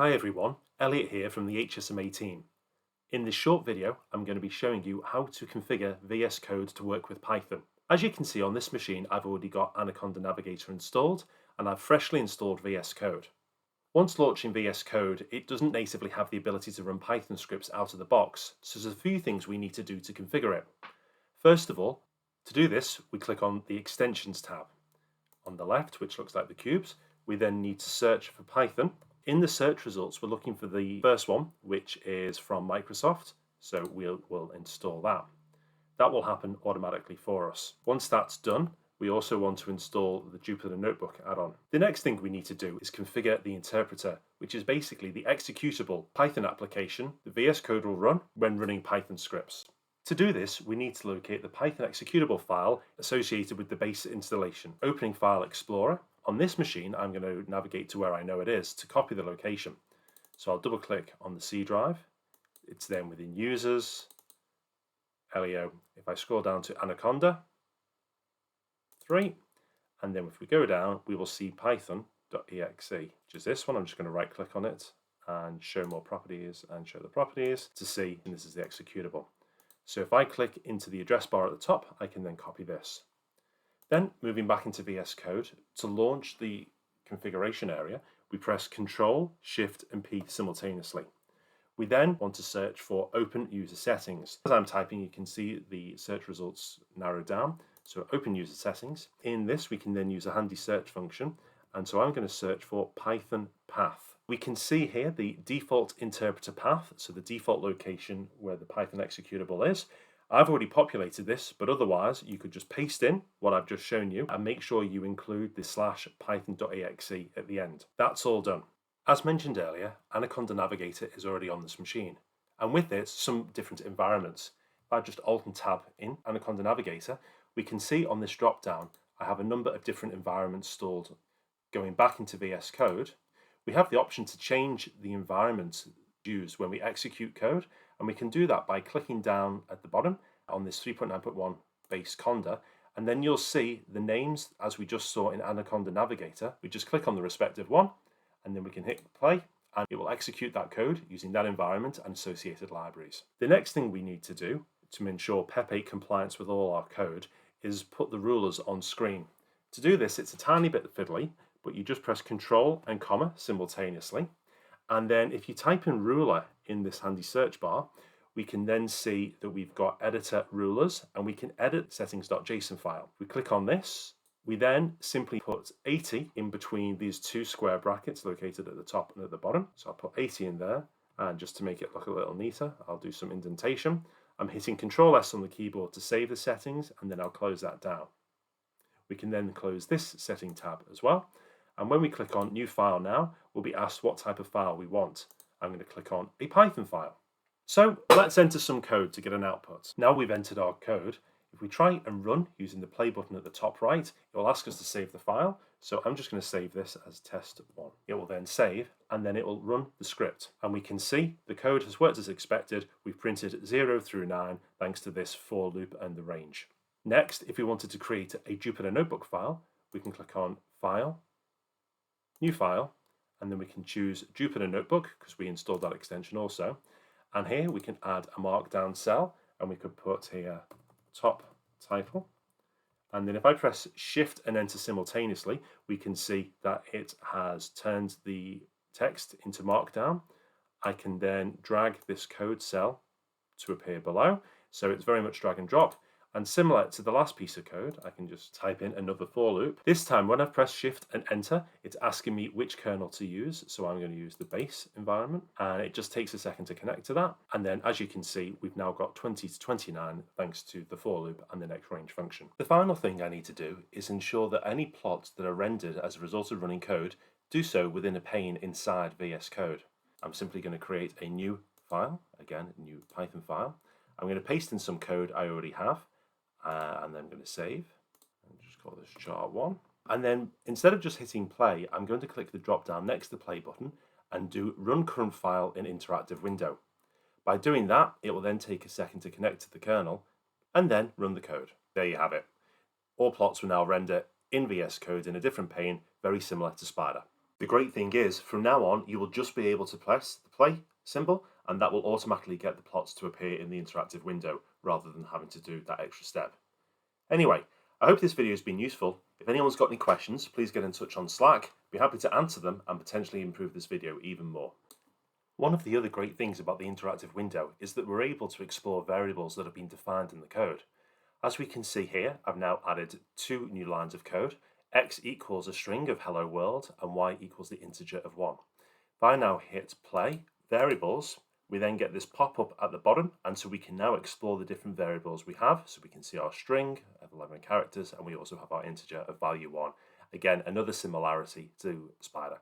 Hi everyone, Elliot here from the HSMA team. In this short video, I'm going to be showing you how to configure VS Code to work with Python. As you can see on this machine, I've already got Anaconda Navigator installed and I've freshly installed VS Code. Once launching VS Code, it doesn't natively have the ability to run Python scripts out of the box, so there's a few things we need to do to configure it. First of all, to do this, we click on the Extensions tab. On the left, which looks like the cubes, we then need to search for Python. In the search results, we're looking for the first one, which is from Microsoft, so we'll install that. That will happen automatically for us. Once that's done, we also want to install the Jupyter Notebook add-on. The next thing we need to do is configure the interpreter, which is basically the executable Python application the VS Code will run when running Python scripts. To do this, we need to locate the Python executable file associated with the base installation. Opening File Explorer. On this machine, I'm going to navigate to where I know it is to copy the location. So I'll double click on the C drive. It's then within Users, LEO. If I scroll down to Anaconda 3, and then if we go down, we will see python.exe, which is this one. I'm just going to right click on it and show more properties and show the properties to see, and this is the executable. So if I click into the address bar at the top, I can then copy this. Then moving back into VS Code, to launch the configuration area, we press Ctrl, Shift and P simultaneously. We then want to search for Open User Settings. As I'm typing, you can see the search results narrowed down. So Open User Settings. In this, we can then use a handy search function. And so I'm going to search for Python path. We can see here the default interpreter path, so the default location where the Python executable is. I've already populated this, but otherwise you could just paste in what I've just shown you and make sure you include the /python.exe at the end. That's all done. As mentioned earlier, Anaconda Navigator is already on this machine, and with it, some different environments. If I just Alt and Tab in Anaconda Navigator, we can see on this drop down, I have a number of different environments stored. Going back into VS Code, we have the option to change the environment used when we execute code, and we can do that by clicking down at the bottom on this 3.9.1 base conda, and then you'll see the names as we just saw in Anaconda Navigator. We just click on the respective one, and then we can hit play, and it will execute that code using that environment and associated libraries. The next thing we need to do to ensure PEP 8 compliance with all our code is put the rulers on screen. To do this, it's a tiny bit fiddly, but you just press Control and comma simultaneously. And then if you type in ruler in this handy search bar, we can then see that we've got editor rulers and we can edit settings.json file. We click on this. We then simply put 80 in between these two square brackets located at the top and at the bottom. So I'll put 80 in there, and just to make it look a little neater, I'll do some indentation. I'm hitting Control S on the keyboard to save the settings, and then I'll close that down. We can then close this setting tab as well. And when we click on New File Now, we'll be asked what type of file we want. I'm going to click on a Python file. So let's enter some code to get an output. Now we've entered our code, if we try and run using the play button at the top right, it will ask us to save the file. So I'm just going to save this as test1. It will then save, and then it will run the script. And we can see the code has worked as expected. We've printed 0 through 9 thanks to this for loop and the range. Next, if we wanted to create a Jupyter Notebook file, we can click on File, New File, and then we can choose Jupyter Notebook because we installed that extension also. And here we can add a markdown cell, and we could put here top title. And then if I press Shift and Enter simultaneously, we can see that it has turned the text into markdown. I can then drag this code cell to appear below. So it's very much drag and drop. And similar to the last piece of code, I can just type in another for loop. This time, when I've pressed Shift and Enter, it's asking me which kernel to use. So I'm going to use the base environment, and it just takes a second to connect to that. And then, as you can see, we've now got 20 to 29 thanks to the for loop and the next range function. The final thing I need to do is ensure that any plots that are rendered as a result of running code do so within a pane inside VS Code. I'm simply going to create a new file, again, a new Python file. I'm going to paste in some code I already have. And then I'm going to save and just call this chart1. And then instead of just hitting play, I'm going to click the drop down next to the play button and do run current file in interactive window. By doing that, it will then take a second to connect to the kernel and then run the code. There you have it. All plots will now render in VS Code in a different pane, very similar to Spider. The great thing is, from now on, you will just be able to press the play symbol, and that will automatically get the plots to appear in the interactive window, rather than having to do that extra step. Anyway, I hope this video has been useful. If anyone's got any questions, please get in touch on Slack. Be happy to answer them and potentially improve this video even more. One of the other great things about the interactive window is that we're able to explore variables that have been defined in the code. As we can see here, I've now added 2 new lines of code. X equals a string of hello world and Y equals the integer of 1. If I now hit play variables, we then get this pop-up at the bottom, and so we can now explore the different variables we have. So we can see our string of 11 characters, and we also have our integer of value 1. Again, another similarity to Spider.